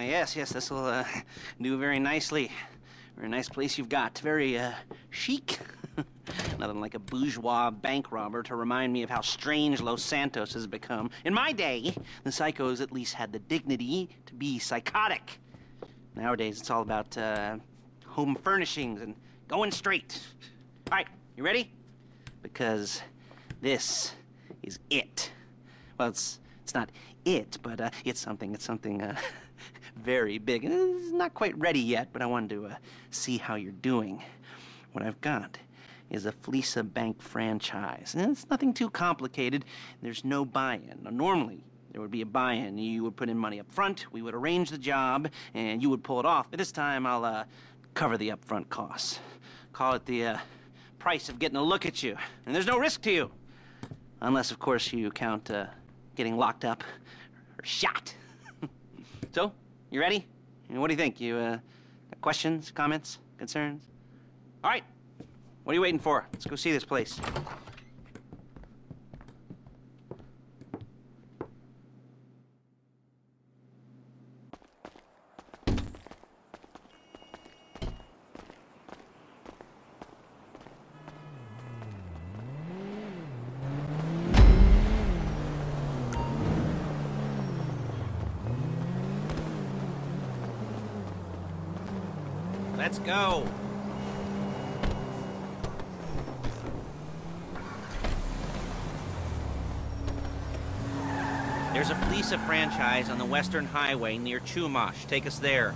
Yes, this will do very nicely. Very nice place you've got. Very chic. Nothing like a bourgeois bank robber to remind me of how strange Los Santos has become. In my day, the psychos at least had the dignity to be psychotic. Nowadays, it's all about home furnishings and going straight. All right, you ready? Because this is it. Well, it's not it, but it's something very big. It's not quite ready yet, but I wanted to see how you're doing. What I've got is a Flecca Bank franchise. And it's nothing too complicated. There's no buy-in. Now, normally, there would be a buy-in. You would put in money up front, we would arrange the job, and you would pull it off. But this time, I'll cover the upfront costs. Call it the price of getting a look at you. And there's no risk to you. Unless, of course, you count getting locked up or shot. So, you ready? What do you think? You got questions, comments, concerns? All right. What are you waiting for? Let's go see this place. Let's go. There's a Flecca franchise on the Western Highway near Chumash. Take us there.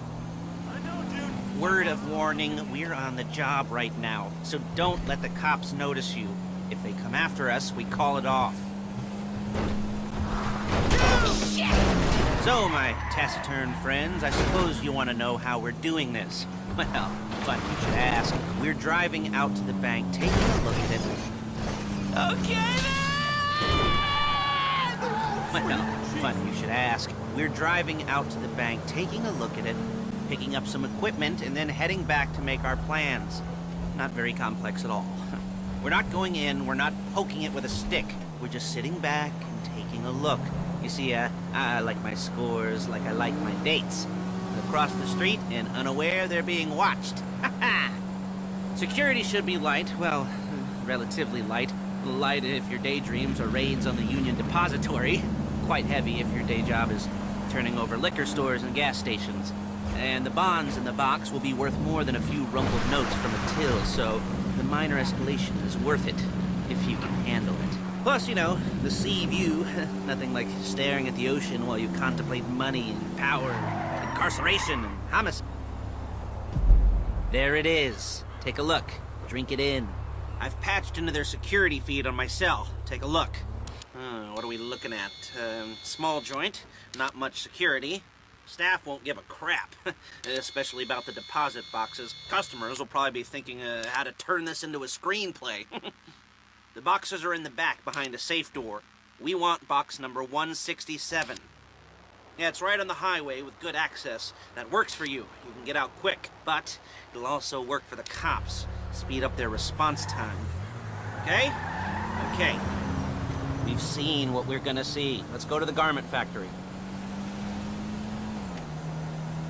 I know, dude. Word of warning, we're on the job right now, so don't let the cops notice you. If they come after us, we call it off. So, my taciturn friends, I suppose you want to know how we're doing this. Well, but you should ask. We're driving out to the bank, taking a look at it. Okay, well, fun, you should ask. We're driving out to the bank, taking a look at it, picking up some equipment, and then heading back to make our plans. Not very complex at all. We're not going in, we're not poking it with a stick. We're just sitting back and taking a look. You see, I like my scores like I like my dates. Across the street and unaware they're being watched. Security should be light, well, relatively light. Light if your daydreams are raids on the Union Depository. Quite heavy if your day job is turning over liquor stores and gas stations. And the bonds in the box will be worth more than a few rumpled notes from a till, so the minor escalation is worth it, if you can handle it. Plus, you know, the sea view, nothing like staring at the ocean while you contemplate money and power, incarceration and homicide. There it is. Take a look. Drink it in. I've patched into their security feed on my cell. Take a look. What are we looking at? Small joint, not much security. Staff won't give a crap, especially about the deposit boxes. Customers will probably be thinking how to turn this into a screenplay. The boxes are in the back behind a safe door. We want box number 167. Yeah, it's right on the highway with good access. That works for you. You can get out quick, but it'll also work for the cops. Speed up their response time. Okay? Okay. We've seen what we're gonna see. Let's go to the garment factory.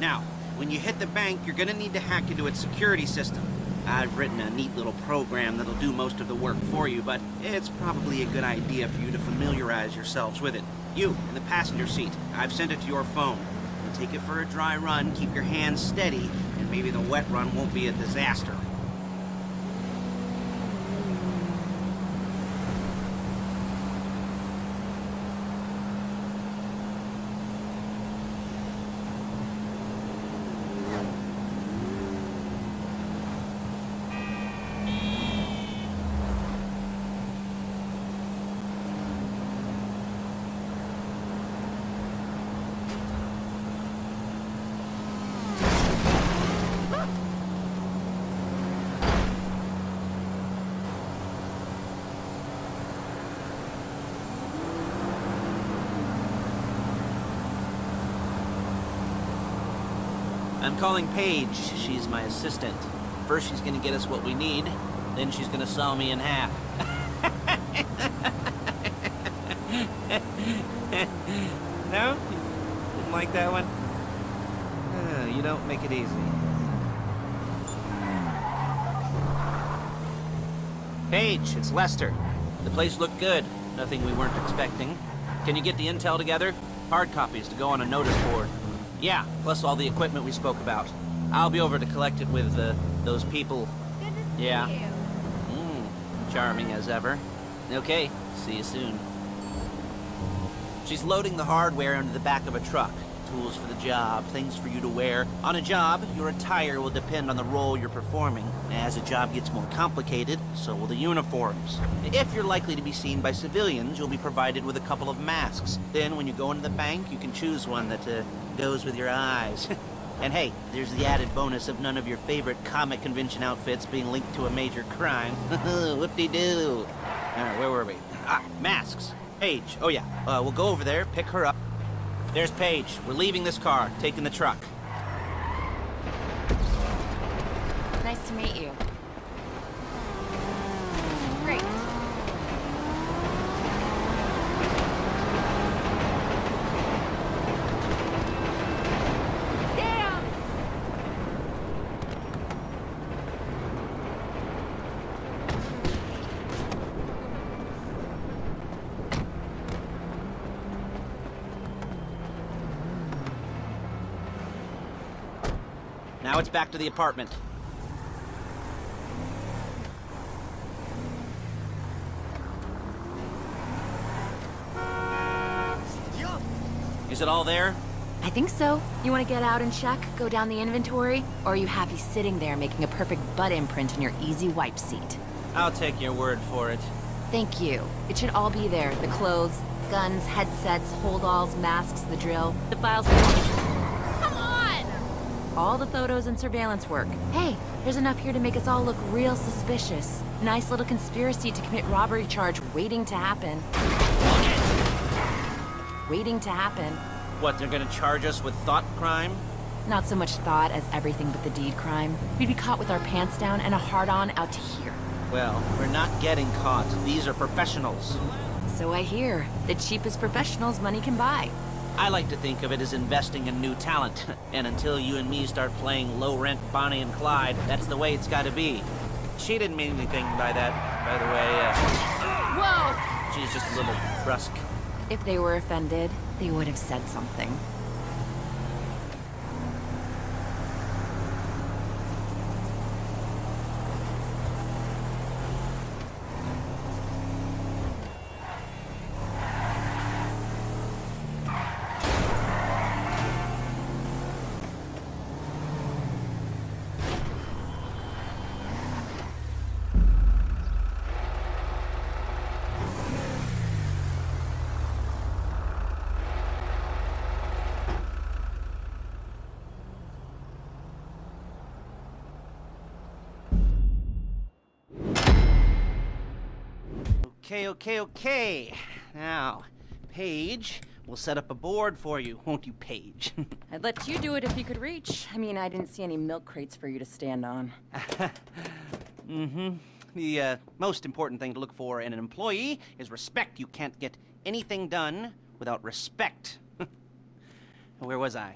Now, when you hit the bank, you're gonna need to hack into its security system. I've written a neat little program that'll do most of the work for you, but it's probably a good idea for you to familiarize yourselves with it. You, in the passenger seat, I've sent it to your phone. You'll take it for a dry run, keep your hands steady, and maybe the wet run won't be a disaster. I'm calling Paige. She's my assistant. First she's gonna get us what we need, then she's gonna saw me in half. No? Didn't like that one? you don't make it easy. Paige, it's Lester. The place looked good. Nothing we weren't expecting. Can you get the intel together? Hard copies to go on a notice board. Yeah, plus all the equipment we spoke about. I'll be over to collect it with, those people. Good to see Yeah. you. Charming as ever. Okay, see you soon. She's loading the hardware into the back of a truck. Tools for the job, things for you to wear. On a job, your attire will depend on the role you're performing. As the job gets more complicated, so will the uniforms. If you're likely to be seen by civilians, you'll be provided with a couple of masks. Then when you go into the bank, you can choose one that goes with your eyes. And hey, there's the added bonus of none of your favorite comic convention outfits being linked to a major crime. Whoop-de-doo. All right, where were we? Ah, masks. Paige. Oh, yeah. We'll go over there, pick her up. There's Paige. We're leaving this car, taking the truck. Nice to meet you. Great. Damn! Now it's back to the apartment. Is it all there? I think so. You want to get out and check, go down the inventory? Or are you happy sitting there making a perfect butt imprint in your easy wipe seat? I'll take your word for it. Thank you. It should all be there. The clothes, guns, headsets, holdalls, masks, the drill, the files. Come on! All the photos and surveillance work. Hey, there's enough here to make us all look real suspicious. Nice little conspiracy to commit robbery charge waiting to happen. Waiting to happen. What, they're gonna charge us with thought crime? Not so much thought as everything but the deed crime. We'd be caught with our pants down and a hard-on out to here. Well, we're not getting caught. These are professionals. So I hear. The cheapest professionals money can buy. I like to think of it as investing in new talent. And until you and me start playing low-rent Bonnie and Clyde, that's the way it's gotta be. She didn't mean anything by that, by the way. Whoa! She's just a little brusque. If they were offended, they would have said something. Okay. Now, Paige, we'll set up a board for you, won't you, Paige? I'd let you do it if you could reach. I mean, I didn't see any milk crates for you to stand on. The most important thing to look for in an employee is respect. You can't get anything done without respect. Where was I?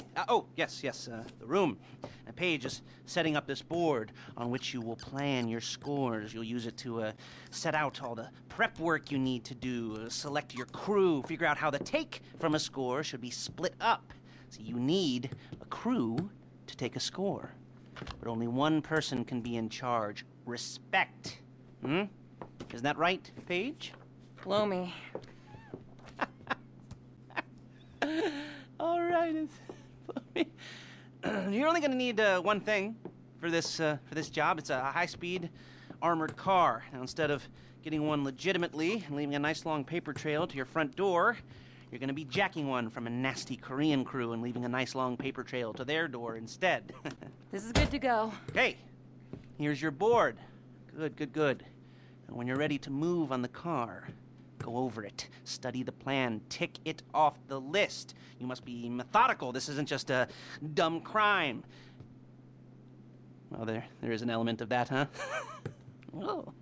Yes, the room. Paige is setting up this board on which you will plan your scores. You'll use it to set out all the prep work you need to do, select your crew, figure out how the take from a score should be split up. So you need a crew to take a score. But only one person can be in charge. Respect. Isn't that right, Paige? Blow me. All right, you're only going to need one thing for this job. It's a high-speed armored car. Now, instead of getting one legitimately and leaving a nice long paper trail to your front door, you're going to be jacking one from a nasty Korean crew and leaving a nice long paper trail to their door instead. This is good to go. Okay, here's your board. Good. And when you're ready to move on the car, go over it, study the plan, tick it off the list. You must be methodical. This isn't just a dumb crime. Well, there is an element of that, huh? Oh.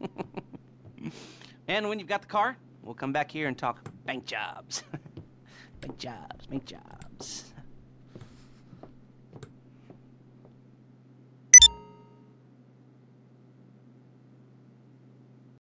And when you've got the car, we'll come back here and talk bank jobs. Bank jobs.